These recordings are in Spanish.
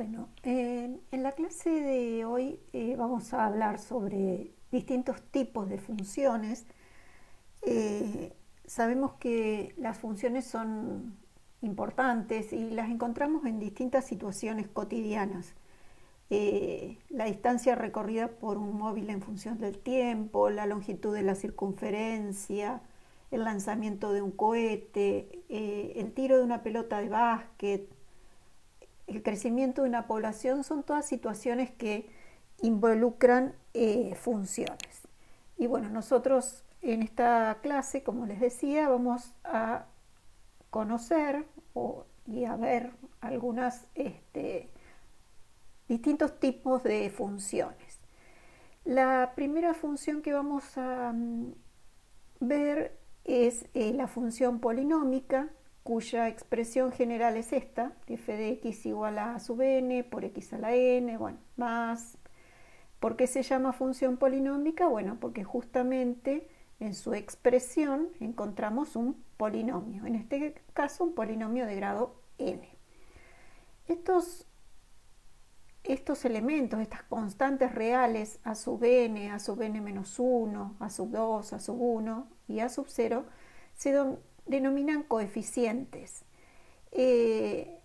Bueno, en la clase de hoy vamos a hablar sobre distintos tipos de funciones. Sabemos que las funciones son importantes y las encontramos en distintas situaciones cotidianas. La distancia recorrida por un móvil en función del tiempo, la longitud de la circunferencia, el lanzamiento de un cohete, el tiro de una pelota de básquet, el crecimiento de una población, son todas situaciones que involucran funciones. Y bueno, nosotros en esta clase, como les decía, vamos a conocer y a ver algunos distintos tipos de funciones. La primera función que vamos a ver es la función polinómica, cuya expresión general es esta, f de x igual a sub n por x a la n, bueno, más. ¿Por qué se llama función polinómica? Bueno, porque justamente en su expresión encontramos un polinomio, en este caso un polinomio de grado n. Estos elementos, estas constantes reales, a sub n menos 1, a sub 2, a sub 1 y a sub 0, se denominan coeficientes.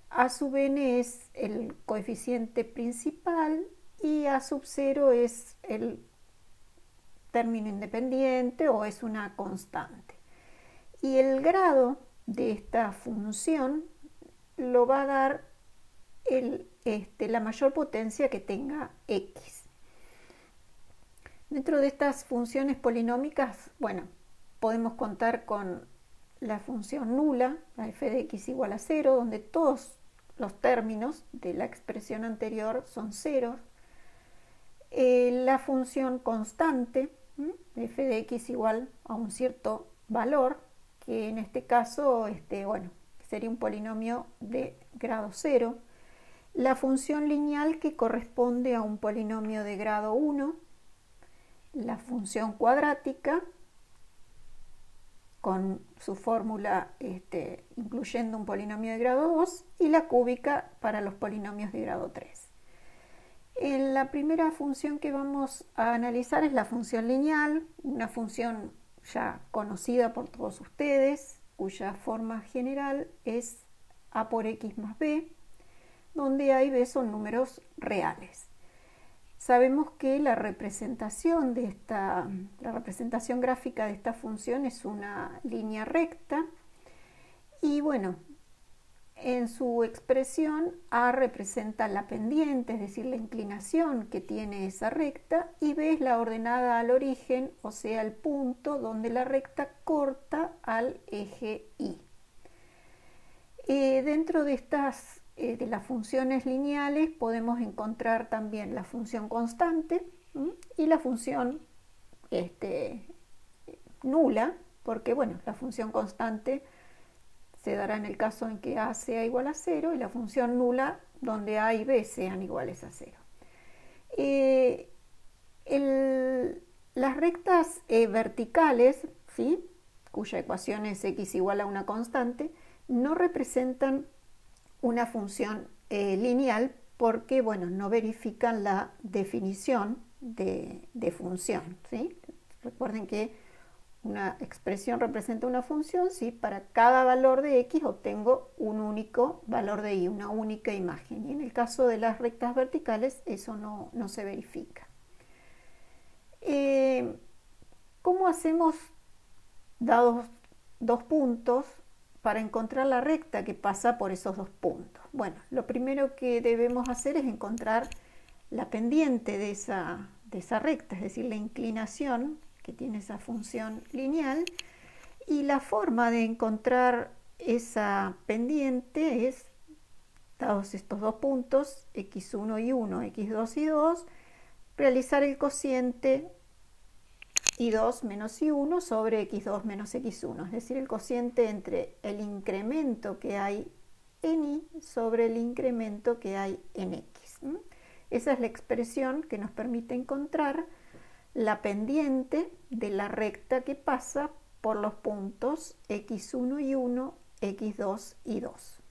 A sub n es el coeficiente principal y a sub 0 es el término independiente o es una constante. Y el grado de esta función lo va a dar la mayor potencia que tenga x. Dentro de estas funciones polinómicas, bueno, podemos contar con la función nula, la f de x igual a 0, donde todos los términos de la expresión anterior son ceros. La función constante, f de x igual a un cierto valor, que en este caso bueno, sería un polinomio de grado 0. La función lineal, que corresponde a un polinomio de grado 1. La función cuadrática, con su fórmula incluyendo un polinomio de grado 2, y la cúbica para los polinomios de grado 3. La primera función que vamos a analizar es la función lineal, una función ya conocida por todos ustedes, cuya forma general es a por x más b, donde a y b son números reales. Sabemos que la representación gráfica de esta función es una línea recta y bueno, en su expresión a representa la pendiente, es decir, la inclinación que tiene esa recta, y b es la ordenada al origen, o sea, el punto donde la recta corta al eje y. Dentro de de las funciones lineales podemos encontrar también la función constante y la función nula, porque bueno, la función constante se dará en el caso en que a sea igual a 0 y la función nula donde a y b sean iguales a 0. Las rectas verticales, ¿sí?, cuya ecuación es x igual a una constante, no representan una función lineal porque bueno, no verifican la definición de función, ¿sí? Recuerden que una expresión representa una función si para cada valor de x obtengo un único valor de y, una única imagen. Y en el caso de las rectas verticales eso no se verifica. ¿Cómo hacemos, dados dos puntos, para encontrar la recta que pasa por esos dos puntos? Bueno, lo primero que debemos hacer es encontrar la pendiente de esa recta, es decir, la inclinación que tiene esa función lineal, y la forma de encontrar esa pendiente es, dados estos dos puntos, x1 y 1, x2 y 2, realizar el cociente y2 menos y1 sobre x2 menos x1, es decir, el cociente entre el incremento que hay en y sobre el incremento que hay en x. Esa es la expresión que nos permite encontrar la pendiente de la recta que pasa por los puntos x1 y 1, x2 y 2.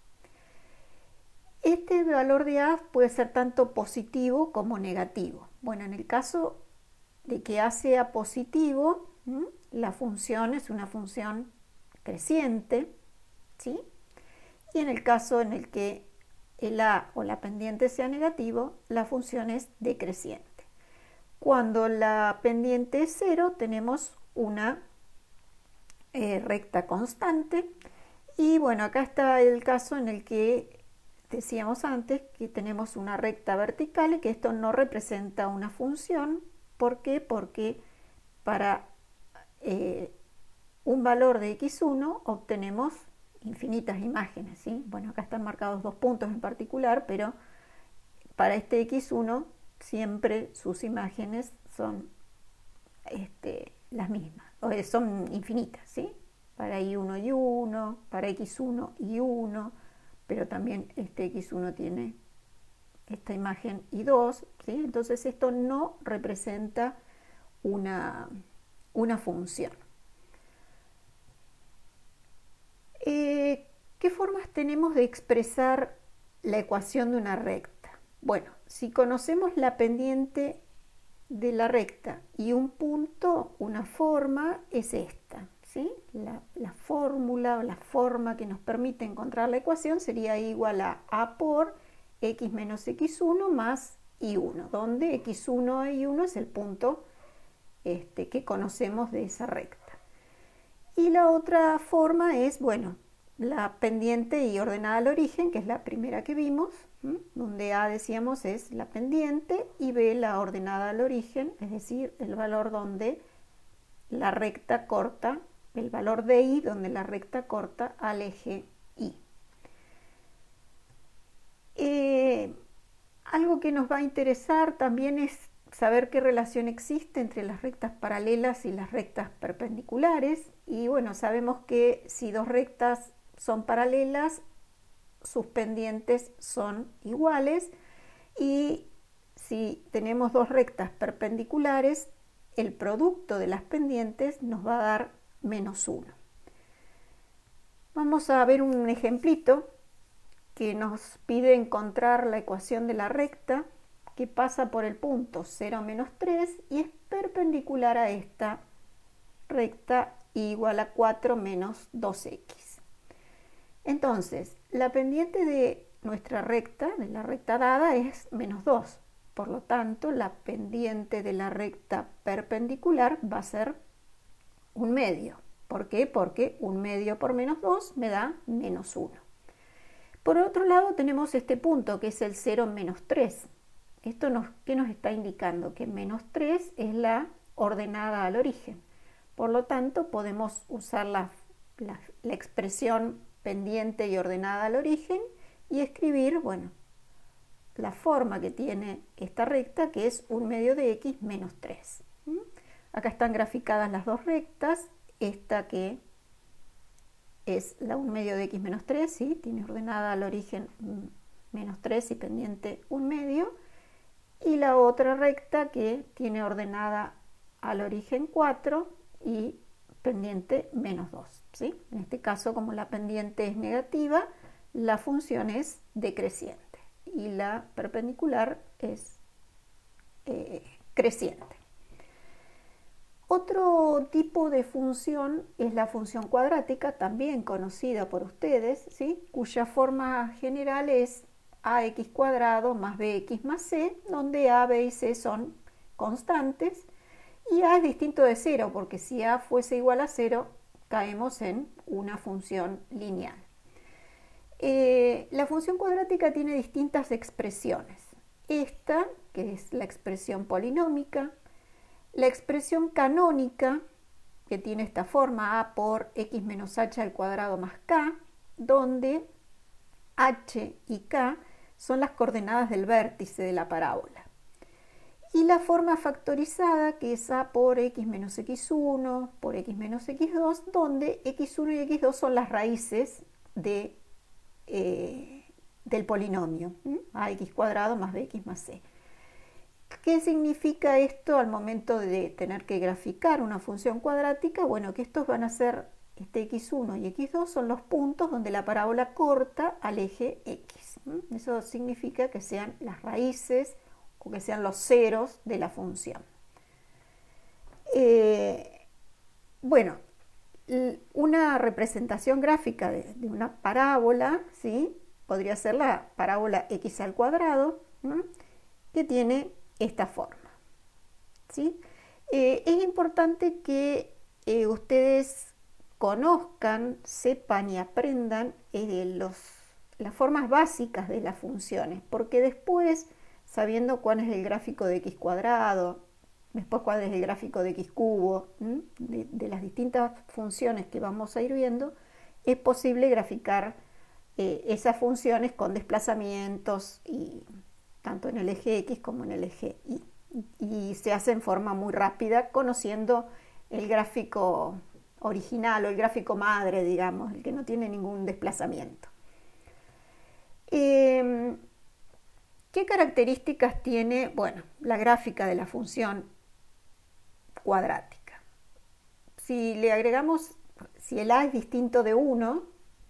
Este valor de a puede ser tanto positivo como negativo. Bueno, en el caso de que a sea positivo, la función es una función creciente, ¿sí? Y en el caso en el que el a o la pendiente sea negativo, la función es decreciente. Cuando la pendiente es 0, tenemos una recta constante. Y bueno, acá está el caso en el que decíamos antes que tenemos una recta vertical y que esto no representa una función. ¿Por qué? Porque para un valor de x1 obtenemos infinitas imágenes, ¿sí? Bueno, acá están marcados 2 puntos en particular, pero para este x1 siempre sus imágenes son las mismas, son infinitas, ¿sí? Para y1 y 1, para x1 y 1, pero también este x1 tiene esta imagen y 2, ¿sí? Entonces esto no representa una función. ¿Qué formas tenemos de expresar la ecuación de una recta? Bueno, si conocemos la pendiente de la recta y un punto, una forma es esta, ¿sí? La fórmula o la forma que nos permite encontrar la ecuación sería igual a por x menos x1 más y1, donde x1 e y1 es el punto que conocemos de esa recta. Y la otra forma es, bueno, la pendiente y ordenada al origen, que es la primera que vimos, donde a, decíamos, es la pendiente y b la ordenada al origen, es decir, el valor donde la recta corta, el valor de y donde la recta corta al eje y. Algo que nos va a interesar también es saber qué relación existe entre las rectas paralelas y las rectas perpendiculares. Y bueno, sabemos que si dos rectas son paralelas, sus pendientes son iguales, y si tenemos dos rectas perpendiculares, el producto de las pendientes nos va a dar menos 1. Vamos a ver un ejemplito que nos pide encontrar la ecuación de la recta que pasa por el punto 0, menos 3 y es perpendicular a esta recta igual a 4 menos 2x. Entonces, la pendiente de nuestra recta, de la recta dada, es menos 2. Por lo tanto, la pendiente de la recta perpendicular va a ser un medio. ¿Por qué? Porque un medio por menos 2 me da menos 1. Por otro lado, tenemos este punto que es el 0 menos 3. ¿Esto qué nos está indicando? Que menos 3 es la ordenada al origen. Por lo tanto, podemos usar la expresión pendiente y ordenada al origen y escribir, bueno, la forma que tiene esta recta, que es un medio de x menos 3. Acá están graficadas las dos rectas, esta que es la 1 medio de x menos 3, ¿sí? Tiene ordenada al origen menos 3 y pendiente 1 medio, y la otra recta que tiene ordenada al origen 4 y pendiente menos 2, ¿sí? En este caso, como la pendiente es negativa, la función es decreciente y la perpendicular es creciente. Otro tipo de función es la función cuadrática, también conocida por ustedes, ¿sí? Cuya forma general es ax cuadrado más bx más c, donde a, b y c son constantes y a es distinto de 0, porque si a fuese igual a 0, caemos en una función lineal. La función cuadrática tiene distintas expresiones. Esta, que es la expresión polinómica, la expresión canónica, que tiene esta forma, a por x menos h al cuadrado más k, donde h y k son las coordenadas del vértice de la parábola. Y la forma factorizada, que es a por x menos x1 por x menos x2, donde x1 y x2 son las raíces del polinomio, ax cuadrado más bx más c. ¿Qué significa esto al momento de tener que graficar una función cuadrática? Bueno, que estos van a ser este x1 y x2 son los puntos donde la parábola corta al eje x. Eso significa que sean las raíces o que sean los ceros de la función. Bueno, una representación gráfica de una parábola, ¿sí? Podría ser la parábola x al cuadrado, que tiene esta forma, ¿sí? Es importante que ustedes conozcan, sepan y aprendan las formas básicas de las funciones, porque después, sabiendo cuál es el gráfico de x cuadrado, después cuál es el gráfico de x cubo, de las distintas funciones que vamos a ir viendo, es posible graficar esas funciones con desplazamientos, tanto en el eje x como en el eje y. Y se hace en forma muy rápida, conociendo el gráfico original o el gráfico madre, digamos, el que no tiene ningún desplazamiento. ¿Qué características tiene? Bueno, la gráfica de la función cuadrática. Si le agregamos, si el a es distinto de 1,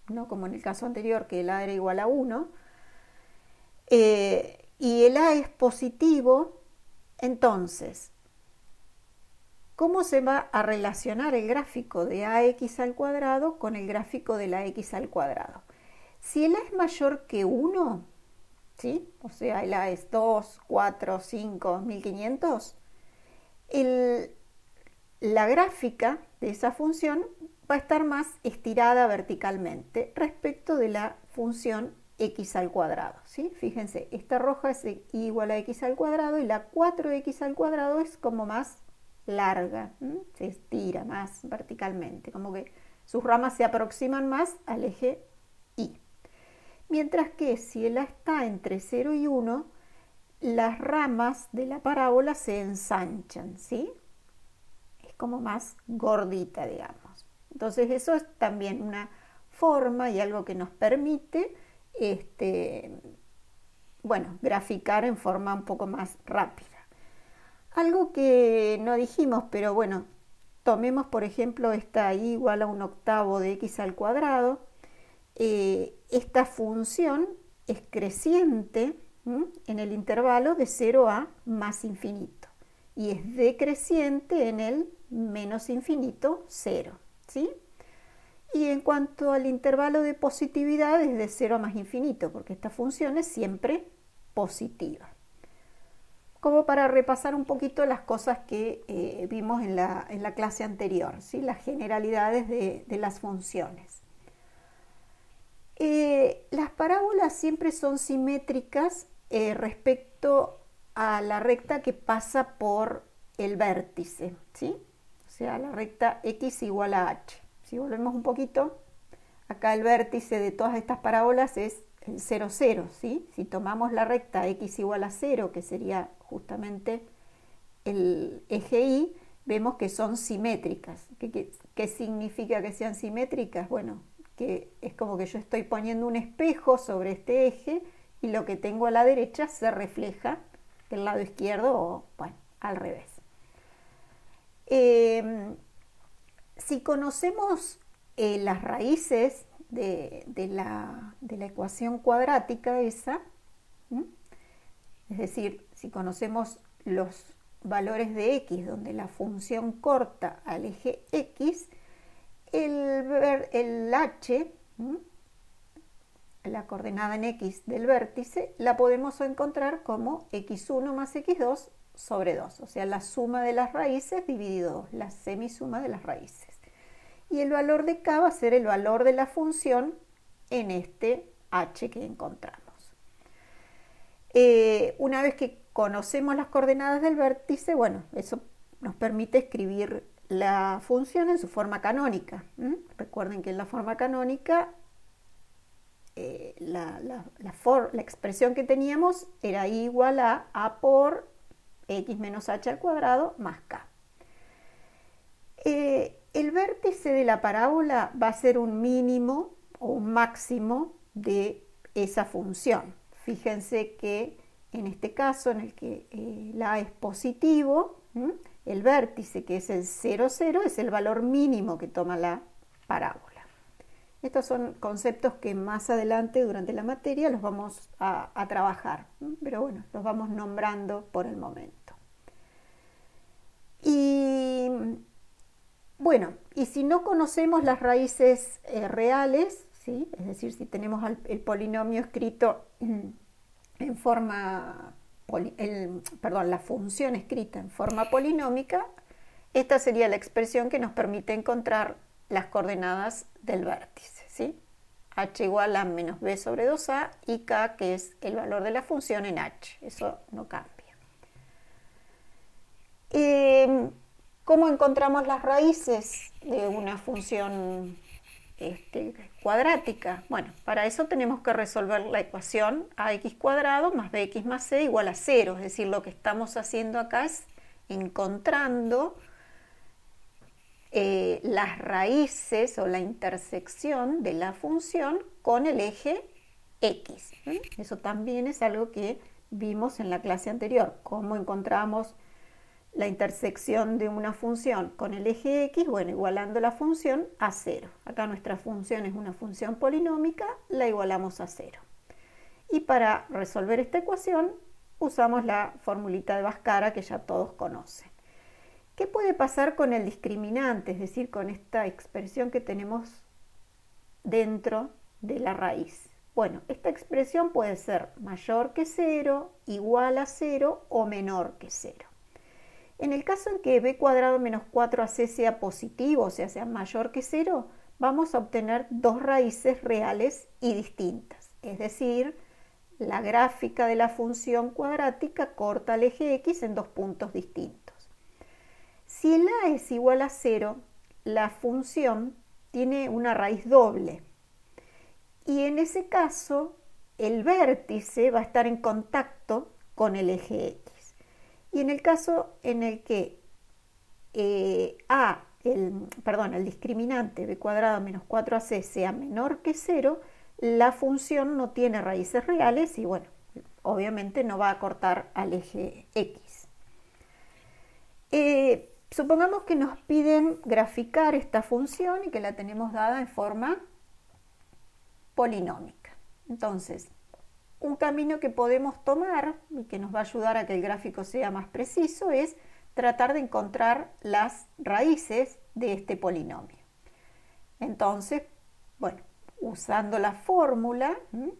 ¿no? Como en el caso anterior que el a era igual a 1, y el a es positivo, entonces, ¿cómo se va a relacionar el gráfico de ax al cuadrado con el gráfico de la x al cuadrado? Si el a es mayor que 1, ¿sí? O sea, el a es 2, 4, 5, 1500, la gráfica de esa función va a estar más estirada verticalmente respecto de la función x al cuadrado, ¿sí? Fíjense, esta roja es igual a x al cuadrado y la 4x al cuadrado es como más larga, se estira más verticalmente, como que sus ramas se aproximan más al eje y. Mientras que si el a está entre 0 y 1, las ramas de la parábola se ensanchan, ¿sí? Es como más gordita, digamos. Entonces eso es también una forma y algo que nos permite bueno, graficar en forma un poco más rápida. Algo que no dijimos, pero bueno, tomemos por ejemplo esta y igual a 1/8 de x al cuadrado. Esta función es creciente en el intervalo de 0 a más infinito y es decreciente en el menos infinito 0, ¿sí? Y en cuanto al intervalo de positividad es de 0 a más infinito, porque esta función es siempre positiva. Como para repasar un poquito las cosas que vimos en la clase anterior, ¿sí? Las generalidades de las funciones. Las parábolas siempre son simétricas respecto a la recta que pasa por el vértice, ¿sí? O sea, la recta x igual a h. Si volvemos un poquito, acá el vértice de todas estas parábolas es el 0, 0, ¿sí? Si tomamos la recta x igual a 0, que sería justamente el eje y, vemos que son simétricas. ¿Qué significa que sean simétricas? Bueno, que es como que yo estoy poniendo un espejo sobre este eje y lo que tengo a la derecha se refleja del lado izquierdo o, bueno, al revés. Si conocemos las raíces de la ecuación cuadrática esa, es decir, si conocemos los valores de x donde la función corta al eje x, el h, la coordenada en x del vértice, la podemos encontrar como x1 más x2 sobre 2, o sea, la suma de las raíces dividido 2, la semisuma de las raíces. Y el valor de k va a ser el valor de la función en este h que encontramos. Una vez que conocemos las coordenadas del vértice, bueno, eso nos permite escribir la función en su forma canónica. Recuerden que en la forma canónica la expresión que teníamos era igual a por x menos h al cuadrado más k. El vértice de la parábola va a ser un mínimo o un máximo de esa función. Fíjense que en este caso en el que la a es positivo, el vértice que es el 0, 0 es el valor mínimo que toma la parábola. Estos son conceptos que más adelante durante la materia los vamos a trabajar, pero bueno, los vamos nombrando por el momento. Y bueno, y si no conocemos las raíces reales, ¿sí? Es decir, si tenemos el polinomio escrito en forma, la función escrita en forma polinómica, esta sería la expresión que nos permite encontrar las coordenadas del vértice, ¿sí? H igual a menos b sobre 2a y k, que es el valor de la función en h, eso no cambia. ¿Cómo encontramos las raíces de una función cuadrática? Bueno, para eso tenemos que resolver la ecuación ax cuadrado más bx más c igual a 0, es decir, lo que estamos haciendo acá es encontrando las raíces o la intersección de la función con el eje x. Eso también es algo que vimos en la clase anterior, cómo encontramos la intersección de una función con el eje x, bueno, igualando la función a 0. Acá nuestra función es una función polinómica, la igualamos a 0. Y para resolver esta ecuación usamos la formulita de Bhaskara que ya todos conocen. ¿Qué puede pasar con el discriminante? Es decir, con esta expresión que tenemos dentro de la raíz. Bueno, esta expresión puede ser mayor que 0, igual a 0 o menor que 0. En el caso en que b cuadrado menos 4ac sea positivo, o sea, sea mayor que 0, vamos a obtener dos raíces reales y distintas. Es decir, la gráfica de la función cuadrática corta el eje x en dos puntos distintos. Si el a es igual a 0, la función tiene una raíz doble. Y en ese caso, el vértice va a estar en contacto con el eje x. Y en el caso en el que el discriminante b cuadrado menos 4ac sea menor que 0, la función no tiene raíces reales y bueno, obviamente no va a cortar al eje x. Supongamos que nos piden graficar esta función y que la tenemos dada en forma polinómica. Entonces, un camino que podemos tomar y que nos va a ayudar a que el gráfico sea más preciso es tratar de encontrar las raíces de este polinomio. Entonces, bueno, usando la fórmula,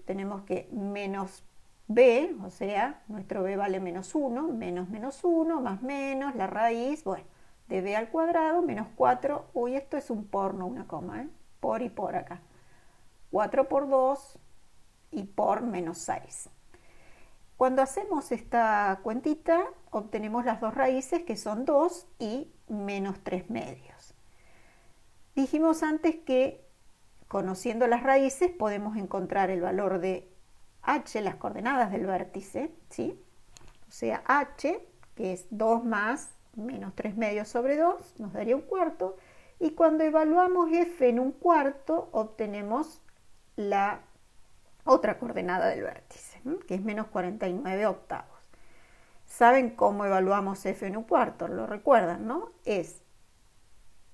tenemos que menos b, o sea, nuestro b vale menos 1, menos menos 1, más menos, la raíz, bueno, de b al cuadrado, menos 4, uy, esto es un por, no una coma, por y por acá. 4 por 2 y por menos 6. Cuando hacemos esta cuentita, obtenemos las dos raíces que son 2 y menos 3 medios. Dijimos antes que conociendo las raíces podemos encontrar el valor de h, las coordenadas del vértice, ¿sí? O sea, h, que es 2 más menos 3 medios sobre 2, nos daría un cuarto. Y cuando evaluamos f en un cuarto, obtenemos la otra coordenada del vértice, que es menos 49 octavos. ¿Saben cómo evaluamos f en un cuarto? Lo recuerdan, ¿no? Es,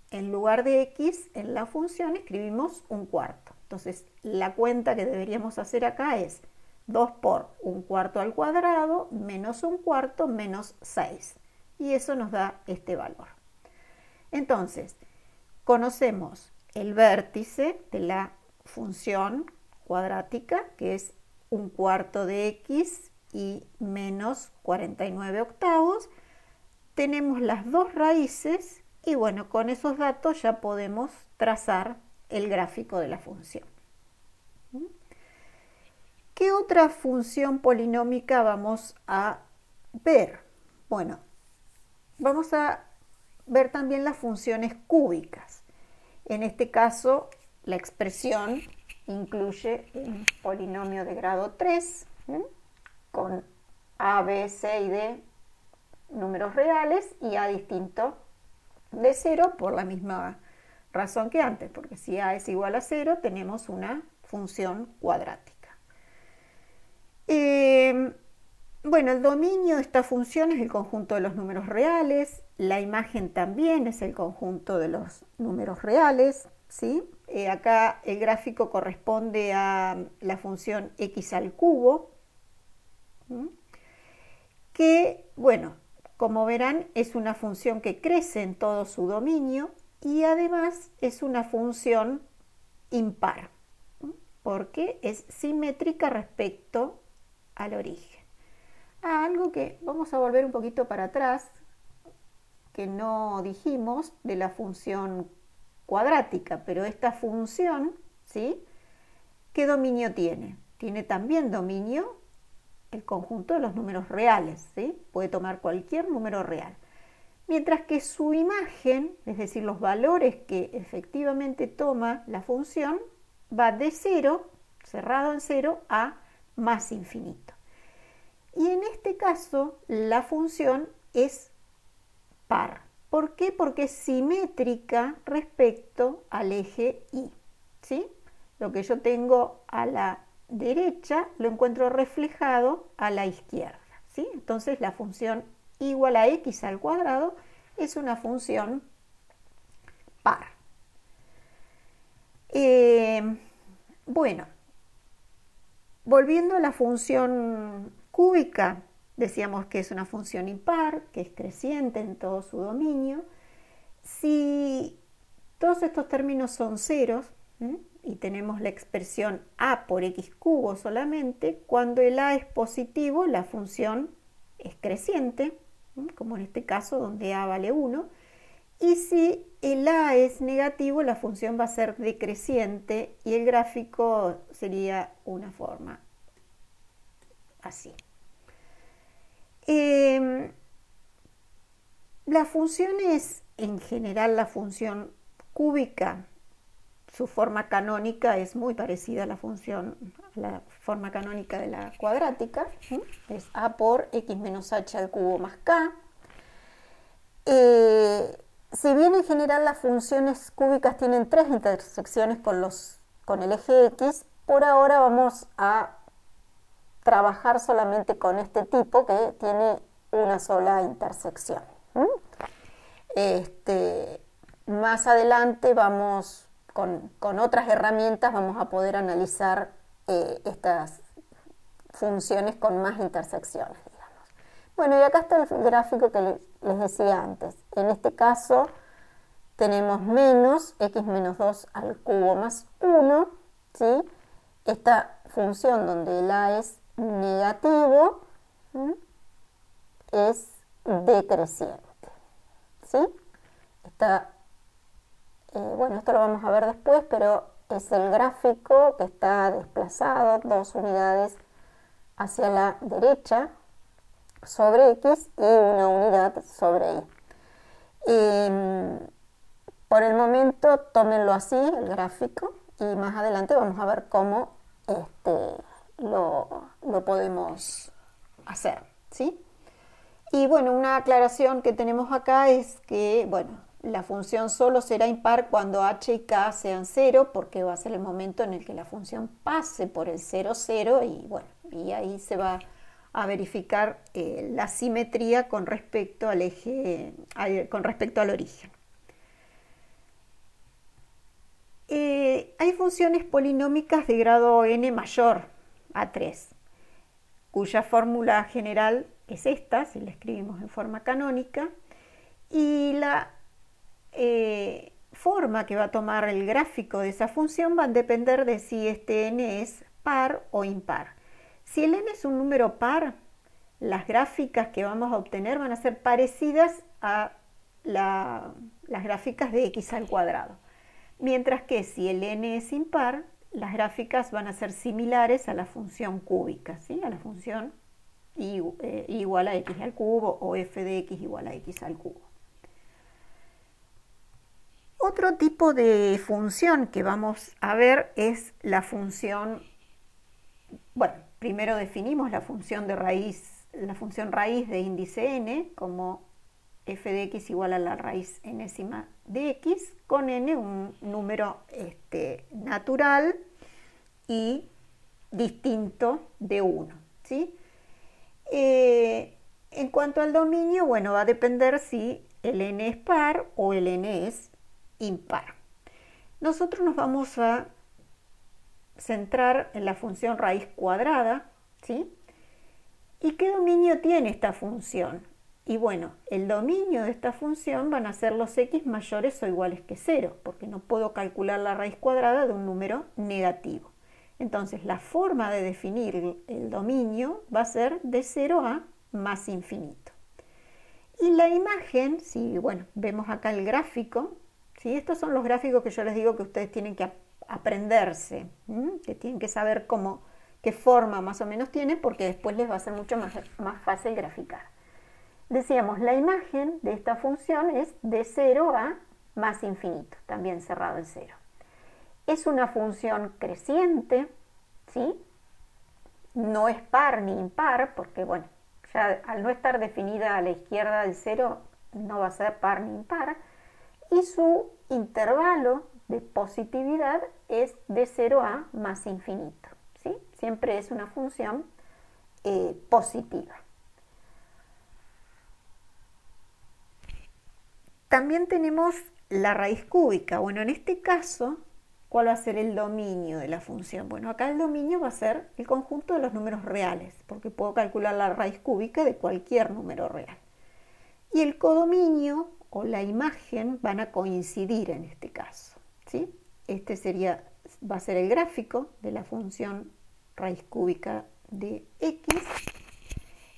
en lugar de x, en la función escribimos un cuarto. Entonces, la cuenta que deberíamos hacer acá es 2 por un cuarto al cuadrado menos un cuarto menos 6. Y eso nos da este valor. Entonces, conocemos el vértice de la función cuadrática, que es un cuarto de x y menos 49 octavos. Tenemos las dos raíces y bueno, con esos datos ya podemos trazar el gráfico de la función. ¿Qué otra función polinómica vamos a ver? Bueno, vamos a ver también las funciones cúbicas. En este caso, la expresión incluye un polinomio de grado 3 con a, b, c y d números reales y a distinto de 0 por la misma razón que antes, porque si a es igual a 0 tenemos una función cuadrática. Bueno, el dominio de esta función es el conjunto de los números reales, la imagen también es el conjunto de los números reales, ¿sí? Acá el gráfico corresponde a la función x al cubo, que, bueno, como verán, es una función que crece en todo su dominio y además es una función impar, porque es simétrica respecto al origen. Algo que vamos a volver un poquito para atrás, que no dijimos de la función cuadrática, pero esta función, ¿sí? ¿Qué dominio tiene? Tiene también dominio el conjunto de los números reales, ¿sí? Puede tomar cualquier número real. Mientras que su imagen, es decir, los valores que efectivamente toma la función, va de 0, cerrado en 0, a más infinito. Y en este caso, la función es par. ¿Por qué? Porque es simétrica respecto al eje Y, ¿sí? Lo que yo tengo a la derecha lo encuentro reflejado a la izquierda, ¿sí? Entonces la función igual a x al cuadrado es una función par. Bueno, volviendo a la función cúbica, decíamos que es una función impar, que es creciente en todo su dominio. Si todos estos términos son ceros, y tenemos la expresión a por x cubo solamente, cuando el a es positivo, la función es creciente, como en este caso donde a vale 1, y si el a es negativo, la función va a ser decreciente y el gráfico sería una forma así. Las funciones, en general la función cúbica, su forma canónica es muy parecida a la forma canónica de la cuadrática, es a por x menos h al cubo más k. Si bien en general las funciones cúbicas tienen 3 intersecciones con el eje x, por ahora vamos a trabajar solamente con este tipo que tiene una sola intersección. Más adelante vamos con otras herramientas vamos a poder analizar estas funciones con más intersecciones, digamos. Bueno, y acá está el gráfico que les decía antes. En este caso tenemos menos x menos 2 al cubo más 1, ¿sí? Esta función donde el a es negativo es decreciente, ¿sí? Bueno, esto lo vamos a ver después, pero es el gráfico que está desplazado 2 unidades hacia la derecha sobre x y una unidad sobre y. Por el momento tómenlo así, el gráfico, y más adelante vamos a ver cómo lo podemos hacer, ¿sí? Y bueno, una aclaración que tenemos acá es que, bueno, la función solo será impar cuando h y k sean 0, porque va a ser el momento en el que la función pase por el 0, 0, y bueno, y ahí se va a verificar la simetría con respecto al eje, con respecto al origen. Hay funciones polinómicas de grado n mayor a 3, cuya fórmula general es esta, si la escribimos en forma canónica, y la forma que va a tomar el gráfico de esa función va a depender de si este n es par o impar. Si el n es un número par, las gráficas que vamos a obtener van a ser parecidas a las gráficas de x al cuadrado. Mientras que si el n es impar, las gráficas van a ser similares a la función cúbica, ¿sí? A la función igual a x al cubo o f de x igual a x al cubo. Otro tipo de función que vamos a ver es la función, bueno, primero definimos la función raíz de índice n como f de x igual a la raíz enésima de x, con n un número natural y distinto de 1, ¿sí? En cuanto al dominio, bueno, va a depender si el n es par o el n es impar. Nosotros nos vamos a centrar en la función raíz cuadrada, ¿sí? ¿Y qué dominio tiene esta función? Y bueno, el dominio de esta función van a ser los x mayores o iguales que 0, porque no puedo calcular la raíz cuadrada de un número negativo. Entonces, la forma de definir el dominio va a ser de 0 a más infinito. Y la imagen, si bueno, vemos acá el gráfico, ¿sí? Estos son los gráficos que yo les digo que ustedes tienen que aprenderse, que tienen que saber qué forma más o menos tiene, porque después les va a ser mucho más fácil graficar. Decíamos, la imagen de esta función es de 0 a más infinito, también cerrado en 0. Es una función creciente, ¿sí? No es par ni impar, porque bueno, ya al no estar definida a la izquierda del 0, no va a ser par ni impar, y su intervalo de positividad es de 0 a más infinito, ¿sí? Siempre es una función positiva. También tenemos la raíz cúbica. Bueno, en este caso, ¿cuál va a ser el dominio de la función? Bueno, acá el dominio va a ser el conjunto de los números reales, porque puedo calcular la raíz cúbica de cualquier número real. Y el codominio o la imagen van a coincidir en este caso, ¿sí? Este va a ser el gráfico de la función raíz cúbica de x.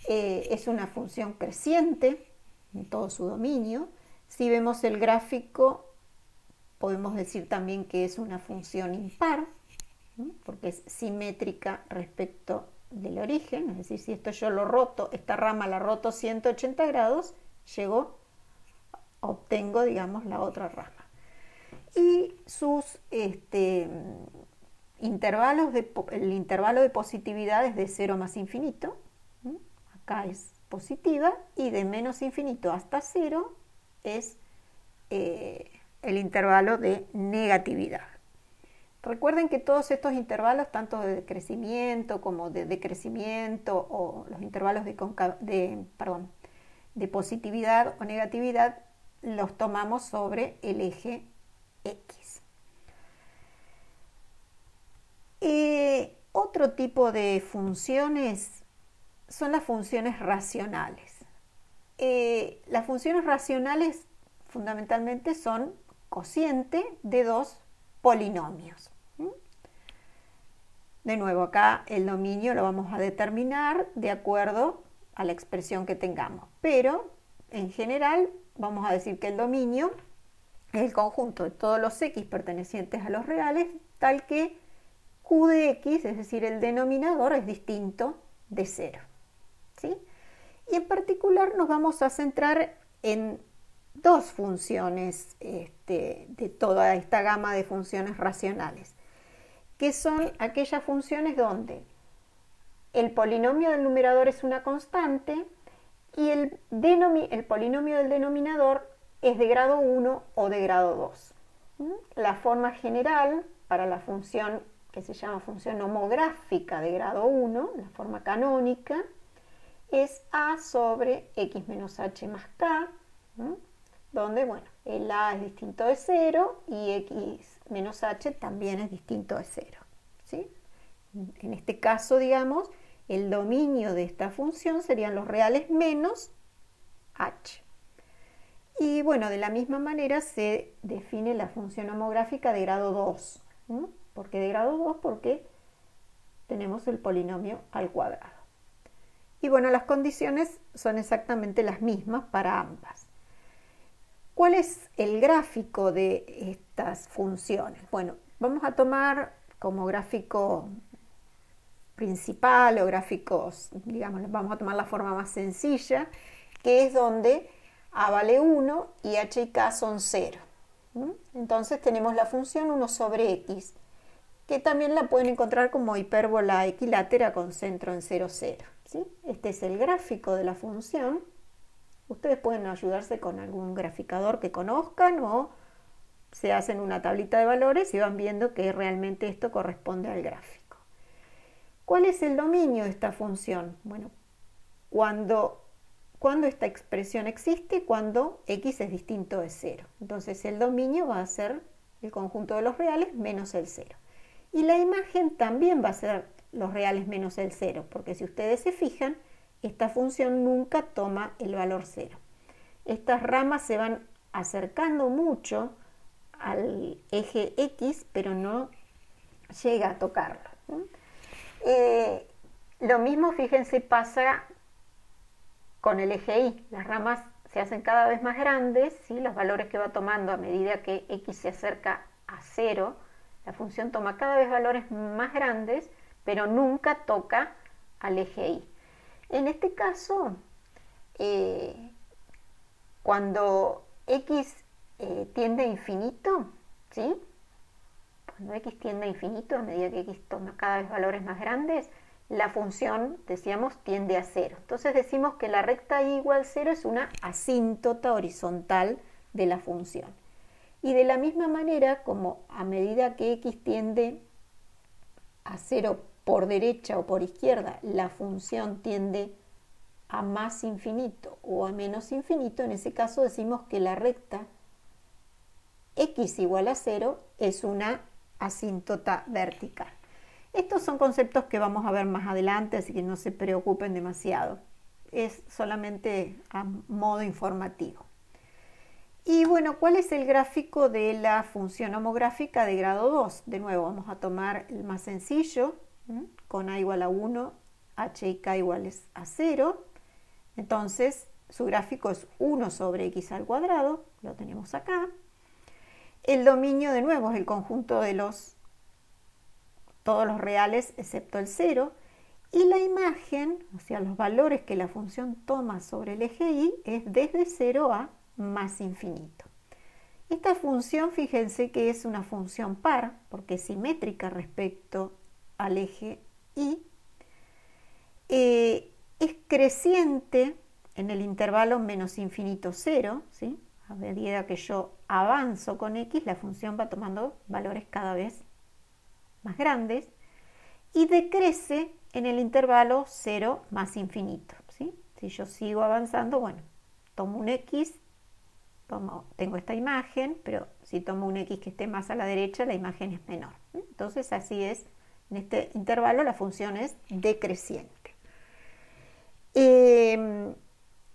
Es una función creciente en todo su dominio. Si vemos el gráfico, podemos decir también que es una función impar, ¿sí? Porque es simétrica respecto del origen, es decir, si esto yo lo roto, esta rama la roto 180 grados, obtengo, digamos, la otra rama. Y sus intervalos, el intervalo de positividad es de 0 más infinito, ¿sí? Acá es positiva, y de menos infinito hasta 0 es el intervalo de negatividad. Recuerden que todos estos intervalos, tanto de crecimiento como de decrecimiento, o los intervalos de positividad o negatividad, los tomamos sobre el eje X. Otro tipo de funciones son las funciones racionales. Las funciones racionales fundamentalmente son cociente de dos polinomios. De nuevo, acá el dominio lo vamos a determinar de acuerdo a la expresión que tengamos, pero en general vamos a decir que el dominio es el conjunto de todos los x pertenecientes a los reales, tal que q de x, es decir, el denominador, es distinto de 0, ¿sí? Y en particular nos vamos a centrar en dos funciones de toda esta gama de funciones racionales, que son aquellas funciones donde el polinomio del numerador es una constante y el polinomio del denominador es de grado 1 o de grado 2. La forma general para la función que se llama función homográfica de grado 1, la forma canónica, es a sobre x menos h más k, donde, bueno, el a es distinto de 0 y x menos h también es distinto de 0, ¿sí? En este caso, digamos, el dominio de esta función serían los reales menos h. Y bueno, de la misma manera se define la función homográfica de grado 2. ¿Por qué de grado 2? Porque tenemos el polinomio al cuadrado. Y bueno, las condiciones son exactamente las mismas para ambas. ¿Cuál es el gráfico de estas funciones? Bueno, vamos a tomar como gráfico principal o gráficos, digamos, vamos a tomar la forma más sencilla, que es donde a vale 1 y h y k son 0. Entonces tenemos la función 1 sobre x, que también la pueden encontrar como hipérbola equilátera con centro en 0, 0. ¿Sí? Este es el gráfico de la función. Ustedes pueden ayudarse con algún graficador que conozcan o se hacen una tablita de valores y van viendo que realmente esto corresponde al gráfico. ¿Cuál es el dominio de esta función? Bueno, cuando esta expresión existe, cuando x es distinto de 0. Entonces el dominio va a ser el conjunto de los reales menos el 0. Y la imagen también va a ser los reales menos el 0, porque si ustedes se fijan, esta función nunca toma el valor 0. Estas ramas se van acercando mucho al eje X, pero no llega a tocarlo. Lo mismo, fíjense, pasa con el eje Y. Las ramas se hacen cada vez más grandes, ¿sí? Los valores que va tomando a medida que X se acerca a 0, la función toma cada vez valores más grandes, pero nunca toca al eje Y. En este caso, cuando X tiende a infinito, ¿sí? Cuando X tiende a infinito, a medida que X toma cada vez valores más grandes, la función, decíamos, tiende a 0. Entonces decimos que la recta y igual 0 es una asíntota horizontal de la función. Y de la misma manera, como a medida que X tiende a 0 por derecha o por izquierda, la función tiende a más infinito o a menos infinito, en ese caso decimos que la recta X igual a 0 es una asíntota vertical. Estos son conceptos que vamos a ver más adelante, así que no se preocupen demasiado. Es solamente a modo informativo. Y bueno, ¿cuál es el gráfico de la función homográfica de grado 2? De nuevo, vamos a tomar el más sencillo, con a igual a 1, h y k iguales a 0. Entonces, su gráfico es 1 sobre x al cuadrado, lo tenemos acá. El dominio, de nuevo, es el conjunto de todos los reales excepto el 0. Y la imagen, o sea, los valores que la función toma sobre el eje Y, es desde 0 a más infinito. Esta función, fíjense que es una función par, porque es simétrica respecto al eje Y. Es creciente en el intervalo menos infinito 0, ¿sí? A medida que yo avanzo con X, la función va tomando valores cada vez más grandes y decrece en el intervalo 0 más infinito, ¿sí? Si yo sigo avanzando, bueno, tomo un X, tengo esta imagen, pero si tomo un X que esté más a la derecha, la imagen es menor. Entonces así es, en este intervalo la función es decreciente.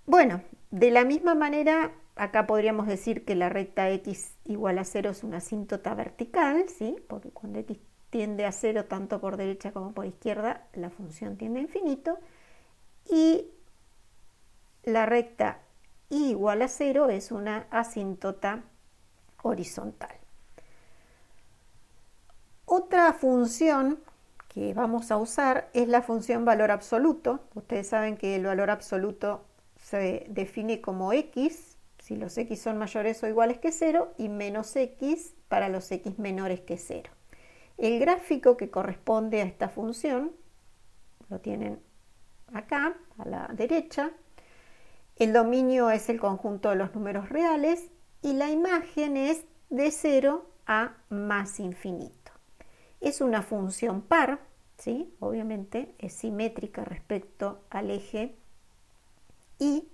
Bueno, de la misma manera, acá podríamos decir que la recta X igual a 0 es una asíntota vertical, ¿sí? Porque cuando X tiende a 0 tanto por derecha como por izquierda, la función tiende a infinito. Y la recta Y igual a 0 es una asíntota horizontal. Otra función que vamos a usar es la función valor absoluto. Ustedes saben que el valor absoluto se define como X, si los X son mayores o iguales que 0, y menos X para los X menores que 0. El gráfico que corresponde a esta función lo tienen acá, a la derecha. El dominio es el conjunto de los números reales y la imagen es de 0 a más infinito. Es una función par, ¿sí? Obviamente es simétrica respecto al eje y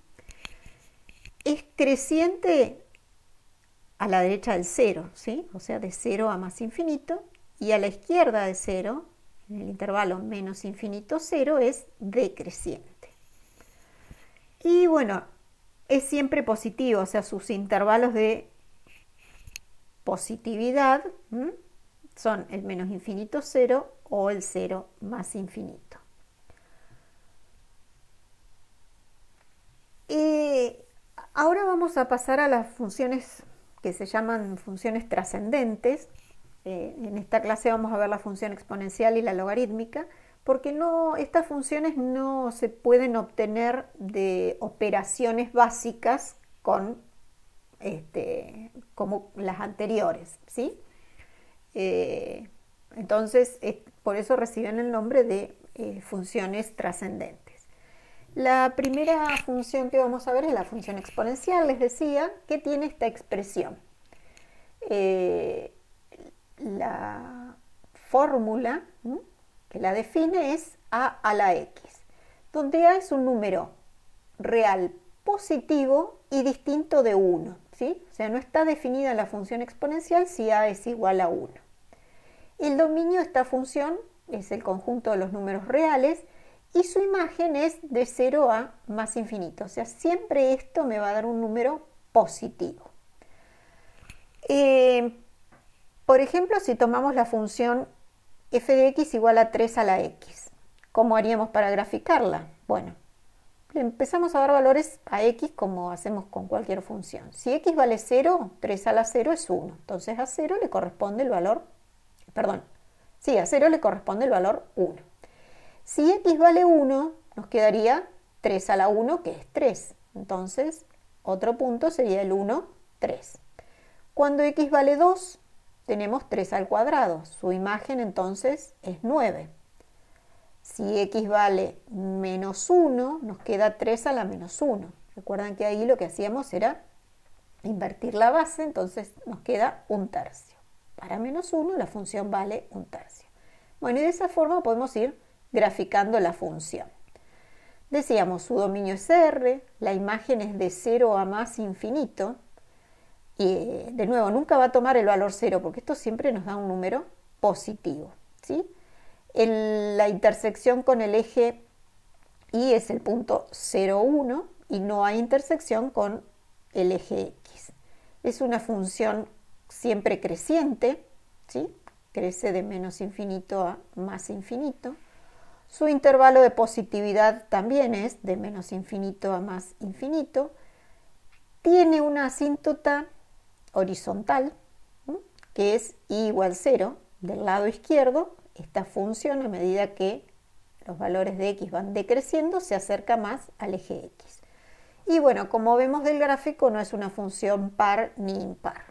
es creciente a la derecha del 0, ¿sí? O sea, de 0 a más infinito, y a la izquierda de 0, en el intervalo menos infinito 0, es decreciente. Y bueno, es siempre positivo, o sea, sus intervalos de positividad son el menos infinito 0 o el 0 más infinito. Ahora vamos a pasar a las funciones que se llaman funciones trascendentes. En esta clase vamos a ver la función exponencial y la logarítmica, porque estas funciones no se pueden obtener de operaciones básicas como las anteriores, ¿sí? Entonces, por eso reciben el nombre de funciones trascendentes. La primera función que vamos a ver es la función exponencial, les decía, que tiene esta expresión. La fórmula que la define es a a la x, donde a es un número real positivo y distinto de 1. ¿sí? O sea, no está definida la función exponencial si a es igual a 1. El dominio de esta función es el conjunto de los números reales y su imagen es de 0 a más infinito. O sea, siempre esto me va a dar un número positivo. Por ejemplo, si tomamos la función f de x igual a 3 a la x, ¿cómo haríamos para graficarla? Bueno, le empezamos a dar valores a x como hacemos con cualquier función. Si x vale 0, 3 a la 0 es 1. Entonces a 0 le corresponde el valor, a 0 le corresponde el valor 1. Si x vale 1, nos quedaría 3 a la 1, que es 3. Entonces, otro punto sería el 1, 3. Cuando x vale 2, tenemos 3 al cuadrado. Su imagen entonces es 9. Si x vale menos 1, nos queda 3 a la menos 1. Recuerdan que ahí lo que hacíamos era invertir la base, entonces nos queda 1/3. Para menos 1 la función vale 1/3. Bueno, y de esa forma podemos ir graficando la función. Decíamos, su dominio es R, la imagen es de 0 a más infinito. Y de nuevo, nunca va a tomar el valor 0 porque esto siempre nos da un número positivo, ¿sí? La intersección con el eje Y es el punto 0, 1 y no hay intersección con el eje X. Es una función siempre creciente, ¿sí? Crece de menos infinito a más infinito. Su intervalo de positividad también es de menos infinito a más infinito. Tiene una asíntota horizontal, ¿sí? Que es y igual 0. Del lado izquierdo, esta función, a medida que los valores de x van decreciendo, se acerca más al eje x. Y bueno, como vemos del gráfico, no es una función par ni impar.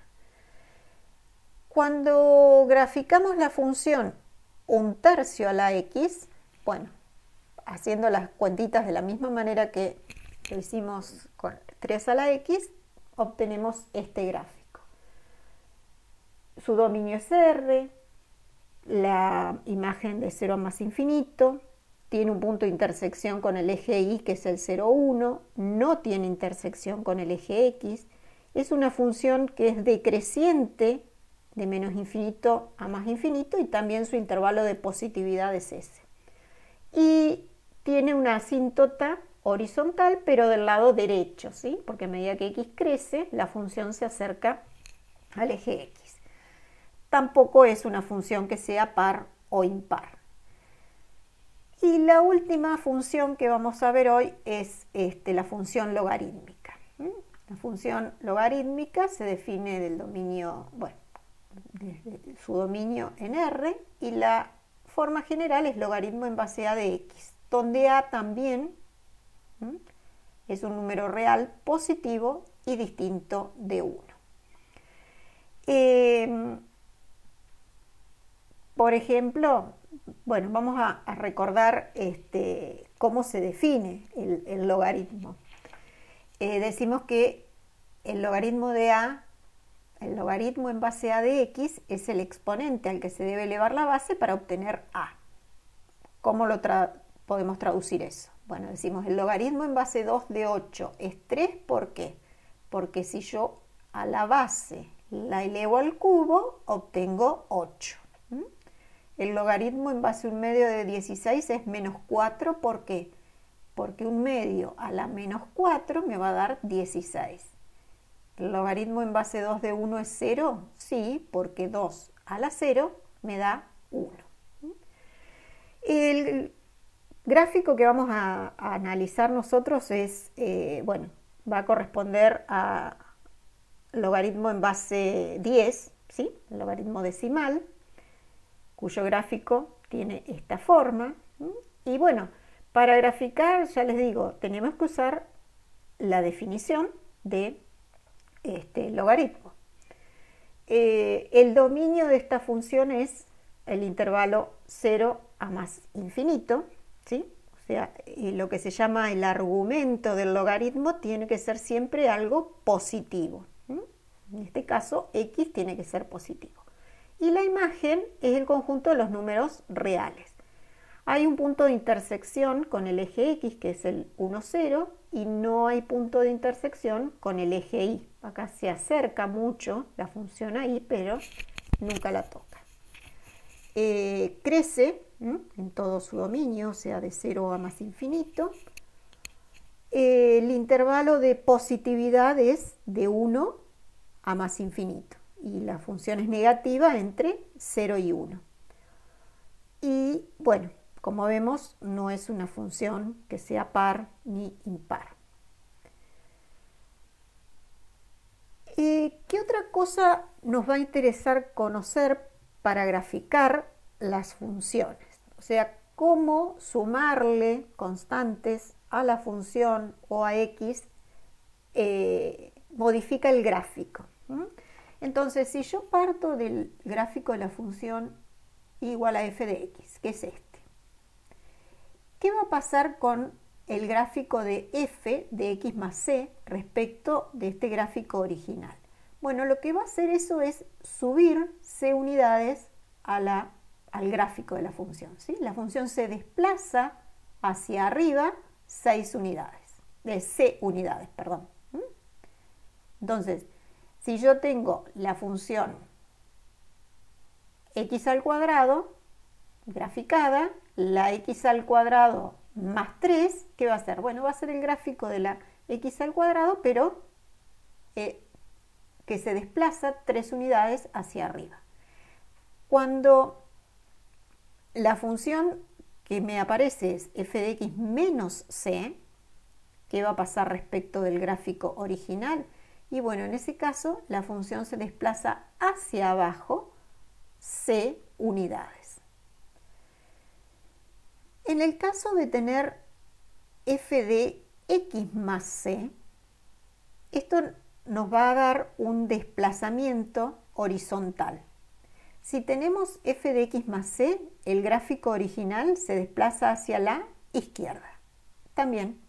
Cuando graficamos la función 1/3 a la x, bueno, haciendo las cuentitas de la misma manera que lo hicimos con 3 a la x, obtenemos este gráfico. Su dominio es R, la imagen de 0 a más infinito, tiene un punto de intersección con el eje Y, que es el 0, 1, no tiene intersección con el eje X, es una función que es decreciente de menos infinito a más infinito y también su intervalo de positividad es ese. Y tiene una asíntota horizontal, pero del lado derecho, ¿sí? Porque a medida que x crece, la función se acerca al eje x. Tampoco es una función que sea par o impar. Y la última función que vamos a ver hoy es la función logarítmica. La función logarítmica se define del dominio, bueno, desde su dominio en R, y la forma general es logaritmo en base a de x, donde a también es un número real positivo y distinto de 1. Por ejemplo, bueno, vamos a recordar cómo se define el logaritmo. Decimos que el logaritmo de a, el logaritmo en base a de x, es el exponente al que se debe elevar la base para obtener a. ¿Cómo lo podemos traducir eso? Bueno, decimos el logaritmo en base 2 de 8 es 3, ¿por qué? Porque si yo a la base la elevo al cubo, obtengo 8. El logaritmo en base 1/2 de 16 es menos 4, ¿por qué? Porque 1/2 a la menos 4 me va a dar 16. ¿El logaritmo en base 2 de 1 es 0? Sí, porque 2 a la 0 me da 1. El gráfico que vamos a analizar nosotros es, bueno, va a corresponder a logaritmo en base 10, ¿sí? El logaritmo decimal, cuyo gráfico tiene esta forma. Y bueno, para graficar, ya les digo, tenemos que usar la definición de logaritmo. El dominio de esta función es el intervalo 0 a más infinito, ¿sí? O sea, lo que se llama el argumento del logaritmo tiene que ser siempre algo positivo. En este caso, x tiene que ser positivo. Y la imagen es el conjunto de los números reales. Hay un punto de intersección con el eje X, que es el 1, 0, y no hay punto de intersección con el eje Y. Acá se acerca mucho la función a Y, pero nunca la toca. Crece en todo su dominio, o sea, de 0 a más infinito. El intervalo de positividad es de 1 a más infinito y la función es negativa entre 0 y 1. Y bueno, como vemos, no es una función que sea par ni impar. ¿Qué otra cosa nos va a interesar conocer para graficar las funciones? O sea, cómo sumarle constantes a la función o a x modifica el gráfico. Entonces, si yo parto del gráfico de la función igual a f de x, que es este, ¿qué va a pasar con el gráfico de f de x más c respecto de este gráfico original? Bueno, lo que va a hacer eso es subir c unidades al gráfico de la función, ¿sí? La función se desplaza hacia arriba 6 unidades, de c unidades, perdón. Entonces, si yo tengo la función x al cuadrado graficada, la x al cuadrado más 3, ¿qué va a ser? Bueno, va a ser el gráfico de la x al cuadrado, pero que se desplaza 3 unidades hacia arriba. Cuando la función que me aparece es f de x menos c, ¿qué va a pasar respecto del gráfico original? Y bueno, en ese caso la función se desplaza hacia abajo c unidades. En el caso de tener f de x más c, esto nos va a dar un desplazamiento horizontal. Si tenemos f de x más c, el gráfico original se desplaza hacia la izquierda. También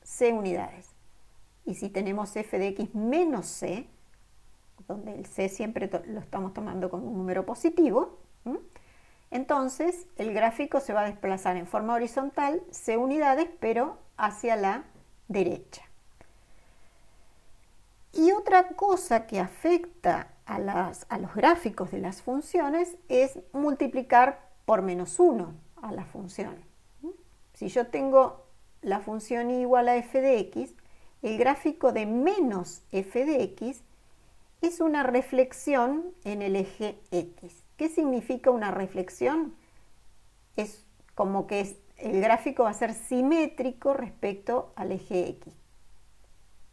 c unidades. Y si tenemos f de x menos c, donde el c siempre lo estamos tomando como un número positivo, entonces el gráfico se va a desplazar en forma horizontal c unidades, pero hacia la derecha. Y otra cosa que afecta a los gráficos de las funciones es multiplicar por menos 1 a la función. Si yo tengo la función igual a f de x, el gráfico de menos f de x es una reflexión en el eje x. ¿Qué significa una reflexión? Es como que el gráfico va a ser simétrico respecto al eje x.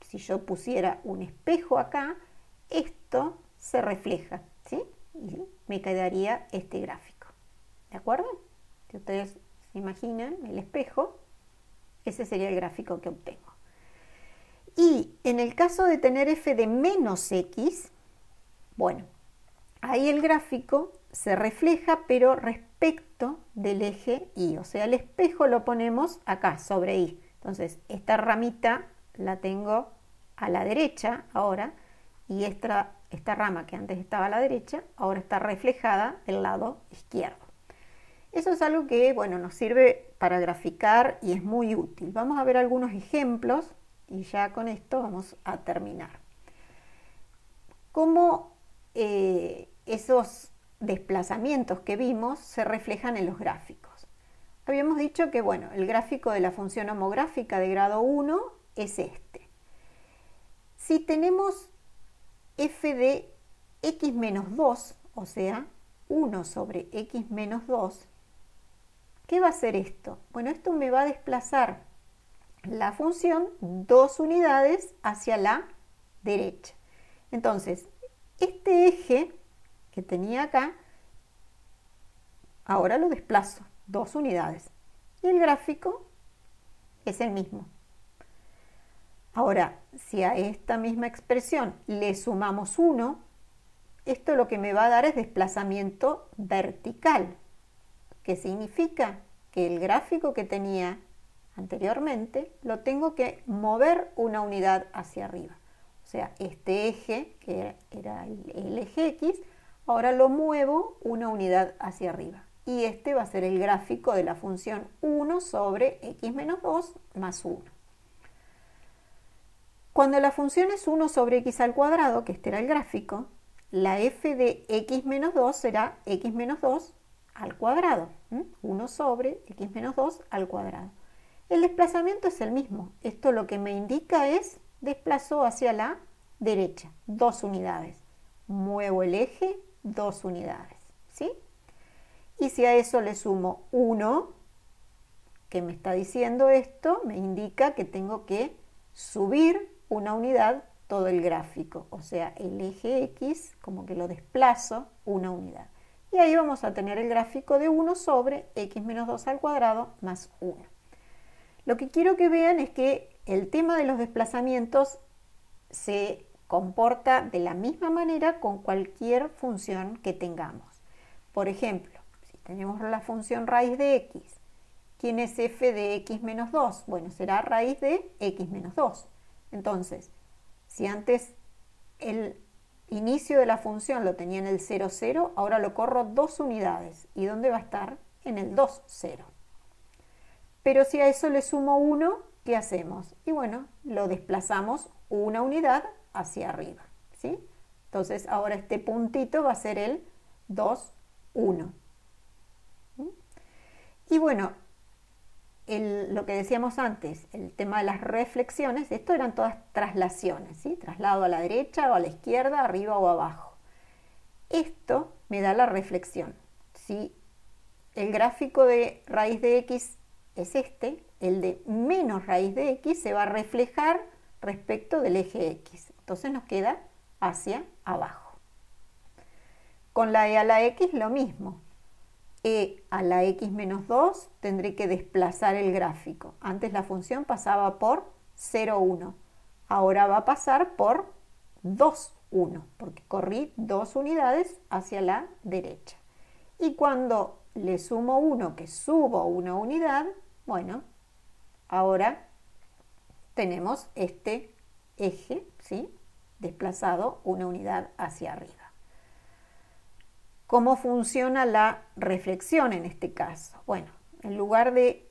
Si yo pusiera un espejo acá, esto se refleja, ¿sí? Y me quedaría este gráfico. ¿De acuerdo? Si ustedes se imaginan el espejo, ese sería el gráfico que obtengo. Y en el caso de tener f de menos x, bueno, ahí el gráfico se refleja, pero respecto del eje y, o sea, el espejo lo ponemos acá, sobre y. Entonces, esta ramita la tengo a la derecha ahora, y esta rama que antes estaba a la derecha, ahora está reflejada del lado izquierdo. Eso es algo que, bueno, nos sirve para graficar y es muy útil. Vamos a ver algunos ejemplos y ya con esto vamos a terminar. Cómo esos desplazamientos que vimos se reflejan en los gráficos. Habíamos dicho que, bueno, el gráfico de la función homográfica de grado 1 es este. Si tenemos f de x menos 2, o sea, 1 sobre x menos 2, ¿qué va a hacer esto? Bueno, esto me va a desplazar la función 2 unidades hacia la derecha. Entonces, este eje que tenía acá, ahora lo desplazo 2 unidades. Y el gráfico es el mismo. Ahora, si a esta misma expresión le sumamos 1, esto lo que me va a dar es desplazamiento vertical, que significa que el gráfico que tenía anteriormente lo tengo que mover una unidad hacia arriba. O sea, este eje, que era el eje X, ahora lo muevo una unidad hacia arriba. y este va a ser el gráfico de la función 1 sobre x menos 2 más 1. Cuando la función es 1 sobre x al cuadrado, que este era el gráfico, la f de x menos 2 será x menos 2 al cuadrado. 1 sobre x menos 2 al cuadrado. El desplazamiento es el mismo. Esto lo que me indica es desplazo hacia la derecha, 2 unidades. Muevo el eje 2 unidades, ¿sí? Y si a eso le sumo 1, que me está diciendo esto, me indica que tengo que subir una unidad todo el gráfico, o sea, el eje X, como que lo desplazo una unidad. Y ahí vamos a tener el gráfico de 1 sobre x menos 2 al cuadrado más 1. Lo que quiero que vean es que el tema de los desplazamientos se comporta de la misma manera con cualquier función que tengamos. Por ejemplo, si tenemos la función raíz de x, ¿quién es f de x menos 2? Bueno, será raíz de x menos 2. Entonces, si antes el inicio de la función lo tenía en el 0, 0, ahora lo corro 2 unidades. ¿Y dónde va a estar? En el 2, 0. Pero si a eso le sumo 1, ¿qué hacemos? Y bueno, lo desplazamos una unidad hacia arriba, ¿sí? Entonces ahora este puntito va a ser el 2, 1. Y bueno, lo que decíamos antes, el tema de las reflexiones, esto eran todas traslaciones, ¿sí? Traslado a la derecha o a la izquierda, arriba o abajo. Esto me da la reflexión. Si el gráfico de raíz de x es este, el de menos raíz de x se va a reflejar respecto del eje x. Entonces nos queda hacia abajo. Con la e a la x lo mismo. E a la x menos 2 tendré que desplazar el gráfico. Antes la función pasaba por 0, 1. Ahora va a pasar por 2, 1, porque corrí 2 unidades hacia la derecha. Y cuando le sumo 1, que subo una unidad, bueno, ahora tenemos este eje, ¿sí? Desplazado una unidad hacia arriba. ¿Cómo funciona la reflexión en este caso? Bueno, en lugar de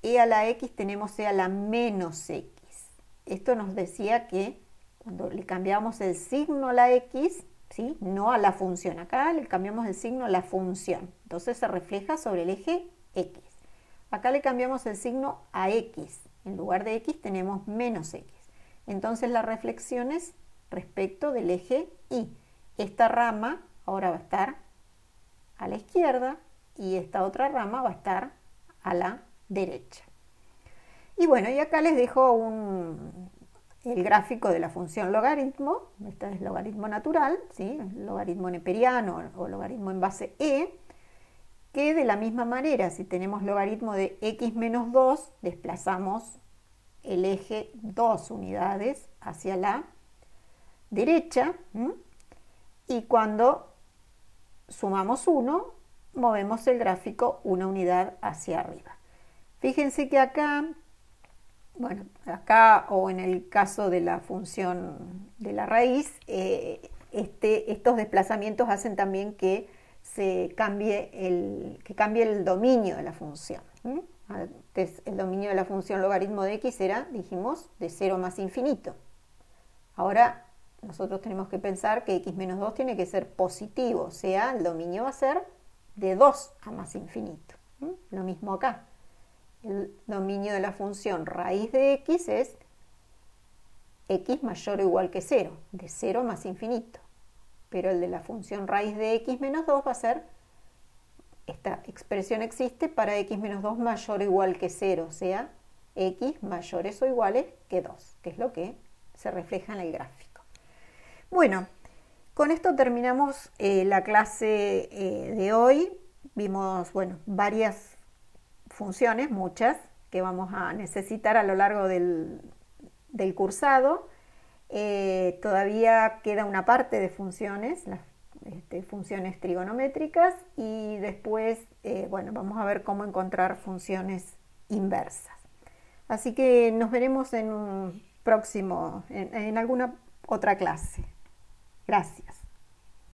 e a la x tenemos e a la menos x. Esto nos decía que cuando le cambiamos el signo a la x, ¿sí? No a la función, acá le cambiamos el signo a la función. Entonces se refleja sobre el eje x. Acá le cambiamos el signo a x. En lugar de x tenemos menos x. Entonces la reflexión es respecto del eje y. Esta rama ahora va a estar a la izquierda y esta otra rama va a estar a la derecha. Y bueno, y acá les dejo el gráfico de la función logaritmo. Este es logaritmo natural, ¿sí? Logaritmo neperiano o logaritmo en base e, que de la misma manera, si tenemos logaritmo de x menos 2, desplazamos el eje 2 unidades hacia la derecha, y cuando sumamos 1, movemos el gráfico una unidad hacia arriba. Fíjense que acá, bueno, acá o en el caso de la función de la raíz, estos desplazamientos hacen también que se cambie el dominio de la función. Antes el dominio de la función logaritmo de x era, dijimos, de 0 más infinito. Ahora nosotros tenemos que pensar que x menos 2 tiene que ser positivo, o sea, el dominio va a ser de 2 a más infinito. Lo mismo acá. El dominio de la función raíz de x es x mayor o igual que 0, de 0 más infinito. Pero el de la función raíz de x menos 2 va a ser, esta expresión existe para x menos 2 mayor o igual que 0, o sea, x mayores o iguales que 2, que es lo que se refleja en el gráfico. Bueno, con esto terminamos la clase de hoy. Vimos, bueno, varias funciones, muchas, que vamos a necesitar a lo largo del cursado. Todavía queda una parte de funciones, las funciones trigonométricas, y después, bueno, vamos a ver cómo encontrar funciones inversas. Así que nos veremos en un próximo, en alguna otra clase. Gracias.